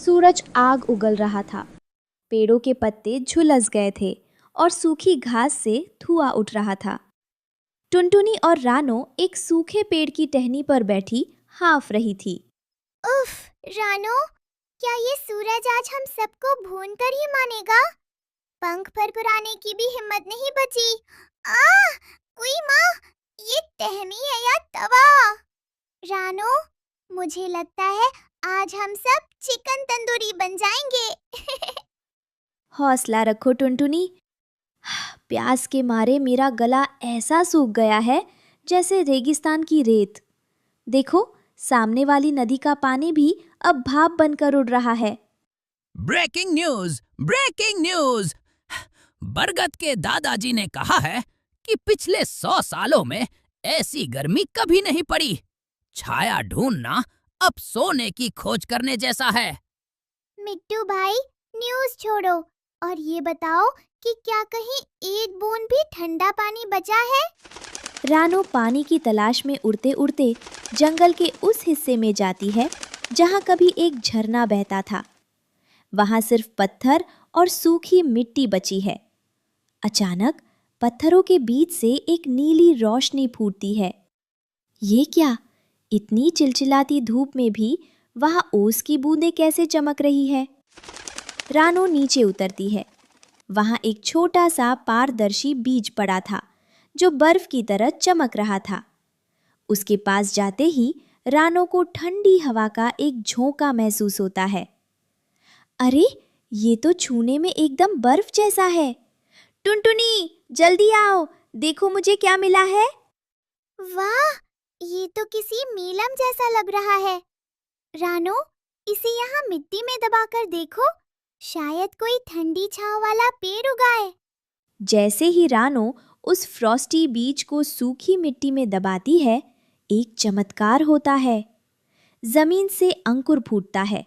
सूरज आग उगल रहा था। पेड़ों के पत्ते झुलस गए थे और सूखी घास से धुआं उठ रहा था। टुनटुनी और रानो एक सूखे पेड़ की टहनी पर बैठी हाफ रही थी। उफ, रानो, क्या ये सूरज आज हम सबको भून कर ही मानेगा? पंख फरफराने की भी हिम्मत नहीं बची। उई माँ, ये टहनी है या तवा? रानो, मुझे लगता है आज हम सब चिकन तंदूरी बन जाएंगे। हौसला रखो टुनटुनी। प्यास के मारे मेरा गला ऐसा सूख गया है जैसे रेगिस्तान की रेत। देखो, सामने वाली नदी का पानी भी अब भाप बनकर उड़ रहा है। Breaking news! Breaking news! बरगद के दादाजी ने कहा है कि पिछले 100 सालों में ऐसी गर्मी कभी नहीं पड़ी। छाया ढूंढना अब सोने की खोज करने जैसा है। मिट्टू भाई, न्यूज़ छोड़ो और ये बताओ कि क्या कहीं एक बूंद भी ठंडा पानी बचा है? रानो पानी की तलाश में उड़ते उड़ते जंगल के उस हिस्से में जाती है जहाँ कभी एक झरना बहता था। वहाँ सिर्फ पत्थर और सूखी मिट्टी बची है। अचानक पत्थरों के बीच से एक नीली रोशनी फूटती है। ये क्या? इतनी चिलचिलाती धूप में भी वहाँ ओस की बूंदें कैसे चमक रही है? रानो नीचे उतरती है। वहाँ एक छोटा सा पारदर्शी बीज पड़ा था जो बर्फ की तरह चमक रहा था। उसके पास जाते ही रानो को ठंडी हवा का एक झोंका महसूस होता है। अरे, ये तो छूने में एकदम बर्फ जैसा है। टुनटुनी, जल्दी आओ, देखो मुझे क्या मिला है। वाह, ये तो किसी मीलम जैसा लग रहा है। रानो, इसे यहाँ मिट्टी में दबाकर देखो, शायद कोई ठंडी छांव वाला पेड़ उगाए। जैसे ही रानो उस फ्रॉस्टी बीज को सूखी मिट्टी में दबाती है, एक चमत्कार होता है। जमीन से अंकुर फूटता है,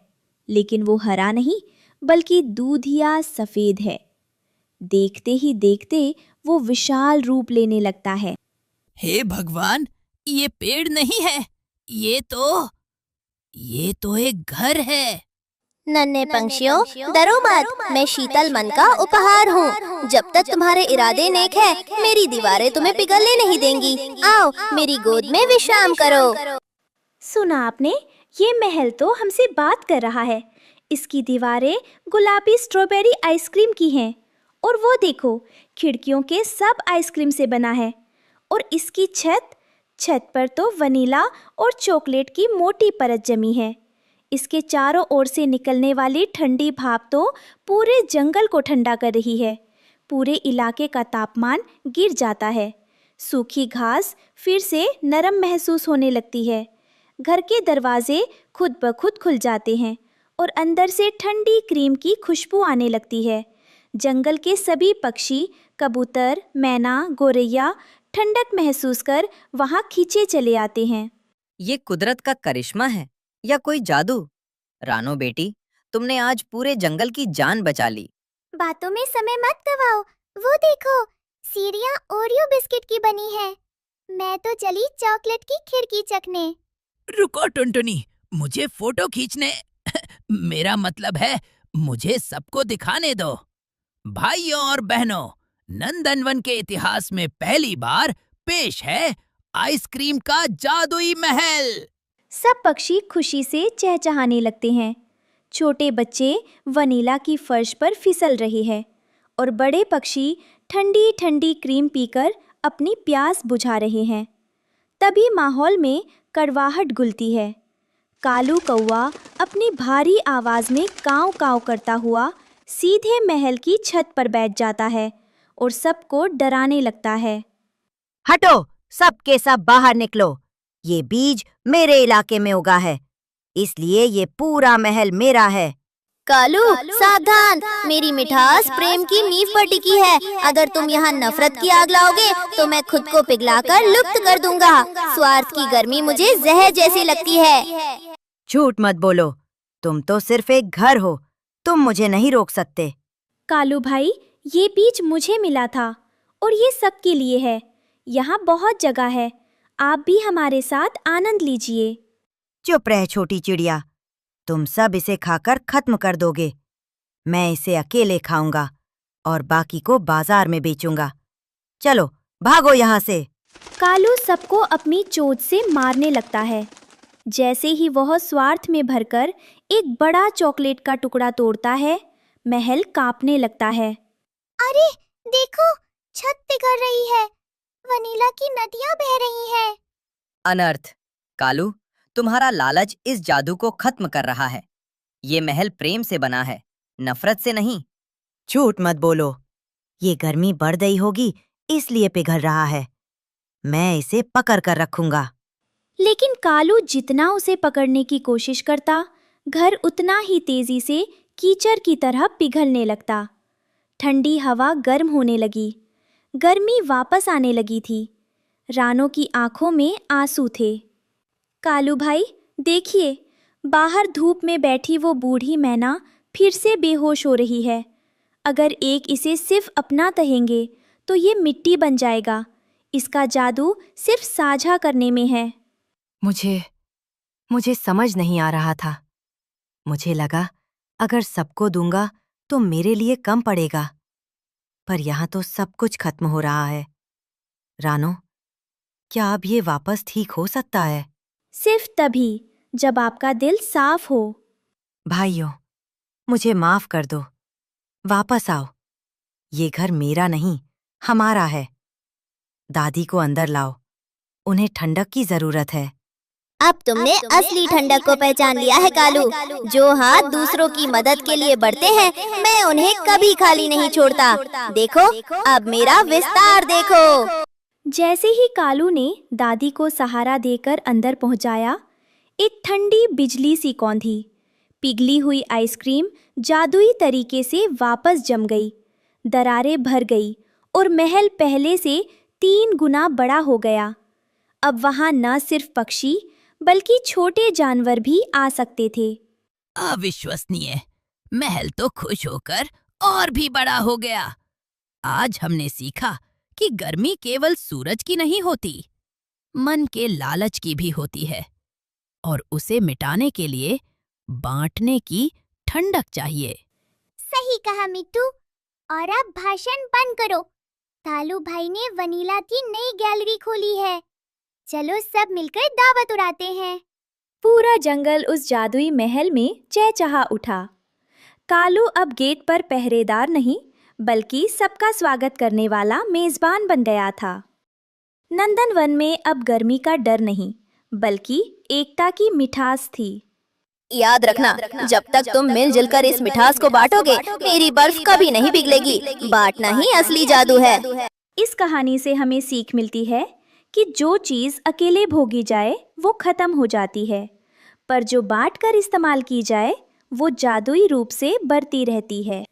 लेकिन वो हरा नहीं बल्कि दूधिया सफेद है। देखते ही देखते वो विशाल रूप लेने लगता है। हे भगवान, ये पेड़ नहीं है, ये तो एक घर है। नन्हे पंछियों, डरो मत, मैं शीतल मन का उपहार हूँ। जब तक तुम्हारे इरादे नेक है, मेरी दीवारें तुम्हें पिघलने नहीं देंगी। आओ, मेरी गोद में विश्राम करो। सुना आपने? ये महल तो हमसे बात कर रहा है। इसकी दीवारें गुलाबी स्ट्रॉबेरी आइसक्रीम की हैं और वो देखो, खिड़कियों के सब आइसक्रीम से बना है। और इसकी छत पर तो वनीला और चॉकलेट की मोटी परत जमी है। इसके चारों ओर से निकलने वाली ठंडी भाप तो पूरे जंगल को ठंडा कर रही है। पूरे इलाके का तापमान गिर जाता है। सूखी घास फिर से नरम महसूस होने लगती है। घर के दरवाजे खुद ब खुद खुल जाते हैं और अंदर से ठंडी क्रीम की खुशबू आने लगती है। जंगल के सभी पक्षी, कबूतर, मैना, गोरैया ठंडक महसूस कर वहाँ खींचे चले आते हैं। ये कुदरत का करिश्मा है या कोई जादू? रानो बेटी, तुमने आज पूरे जंगल की जान बचा ली। बातों में समय मत गवाओ। वो देखो, सीढ़ियाँ ओरियो बिस्किट की बनी है। मैं तो चली चॉकलेट की खिड़की चखने। रुको टुनटुनी, मुझे फोटो खींचने मेरा मतलब है मुझे सबको दिखाने दो। भाइयों और बहनों, नंदनवन के इतिहास में पहली बार पेश है आइसक्रीम का जादुई महल। सब पक्षी खुशी से चहचहाने लगते हैं। छोटे बच्चे वनीला की फर्श पर फिसल रहे हैं और बड़े पक्षी ठंडी ठंडी क्रीम पीकर अपनी प्यास बुझा रहे हैं। तभी माहौल में कड़वाहट घुलती है। कालू कौवा अपनी भारी आवाज में काव काव करता हुआ सीधे महल की छत पर बैठ जाता है और सबको डराने लगता है। हटो, सब के सब बाहर निकलो। ये बीज मेरे इलाके में उगा है, इसलिए ये पूरा महल मेरा है। कालू, सावधान, मेरी मिठास प्रेम की नींव पर टिकी है। अगर तुम यहाँ नफरत की आग लाओगे तो मैं खुद को पिघलाकर लुप्त कर दूंगा। स्वार्थ की गर्मी मुझे जहर जैसी लगती है। झूठ मत बोलो, तुम तो सिर्फ एक घर हो, तुम मुझे नहीं रोक सकते। कालू भाई, ये बीज मुझे मिला था और ये सबके लिए है। यहाँ बहुत जगह है, आप भी हमारे साथ आनंद लीजिए। चुप रह छोटी चिड़िया, तुम सब इसे खाकर खत्म कर दोगे। मैं इसे अकेले खाऊंगा और बाकी को बाजार में बेचूंगा। चलो भागो यहाँ से। कालू सबको अपनी चोंच से मारने लगता है। जैसे ही वह स्वार्थ में भरकर एक बड़ा चॉकलेट का टुकड़ा तोड़ता है, महल कांपने लगता है। अरे देखो, छत पिघल रही है, वनीला की नदियां बह रही हैं। अनर्थ। कालू, तुम्हारा लालच इस जादू को खत्म कर रहा है। ये महल प्रेम से बना है, नफरत से नहीं। झूठ मत बोलो। ये गर्मी बढ़ गई होगी इसलिए पिघल रहा है। मैं इसे पकड़ कर रखूंगा। लेकिन कालू जितना उसे पकड़ने की कोशिश करता, घर उतना ही तेजी से कीचड़ की तरह पिघलने लगता। ठंडी हवा गर्म होने लगी। गर्मी वापस आने लगी थी। रानो की आंखों में आंसू थे। कालू भाई, देखिए, बाहर धूप में बैठी वो बूढ़ी मैना फिर से बेहोश हो रही है। अगर एक इसे सिर्फ अपना तहेंगे तो ये मिट्टी बन जाएगा। इसका जादू सिर्फ साझा करने में है। मुझे समझ नहीं आ रहा था। मुझे लगा अगर सबको दूंगा तो मेरे लिए कम पड़ेगा, पर यहाँ तो सब कुछ खत्म हो रहा है। रानो, क्या अब ये वापस ठीक हो सकता है? सिर्फ तभी जब आपका दिल साफ हो। भाइयों, मुझे माफ कर दो। वापस आओ। ये घर मेरा नहीं, हमारा है। दादी को अंदर लाओ, उन्हें ठंडक की जरूरत है। अब तुमने असली ठंडक को पहचान लिया है कालू। जो हाथ दूसरों की मदद के लिए बढ़ते हैं, मैं उन्हें कभी खाली नहीं छोड़ता। देखो, अब मेरा विस्तार देखो। जैसे ही कालू ने दादी को सहारा देकर अंदर पहुंचाया, एक ठंडी बिजली सी कौंधी। पिघली हुई आइसक्रीम जादुई तरीके से वापस जम गई। दरारें भर गई और महल पहले से 3 गुना बड़ा हो गया। अब वहां न सिर्फ पक्षी बल्कि छोटे जानवर भी आ सकते थे। अविश्वसनीय! महल तो खुश होकर और भी बड़ा हो गया। आज हमने सीखा कि गर्मी केवल सूरज की नहीं होती, मन के लालच की भी होती है, और उसे मिटाने के लिए बांटने की ठंडक चाहिए। सही कहा मिट्टू। और अब भाषण बंद करो। कालू भाई ने वनीला की नई गैलरी खोली है। चलो सब मिलकर दावत उड़ाते हैं। पूरा जंगल उस जादुई महल में चहचहा उठा। कालू अब गेट पर पहरेदार नहीं बल्कि सबका स्वागत करने वाला मेजबान बन गया था। नंदनवन में अब गर्मी का डर नहीं बल्कि एकता की मिठास थी। याद रखना, जब तक तुम मिलजुल कर इस मिठास को बांटोगे, मेरी बर्फ कभी नहीं पिघलेगी। बांटना ही असली जादू है। इस कहानी से हमें सीख मिलती है कि जो चीज अकेले भोगी जाए वो खत्म हो जाती है, पर जो बांट कर इस्तेमाल की जाए वो जादुई रूप से बढ़ती रहती है।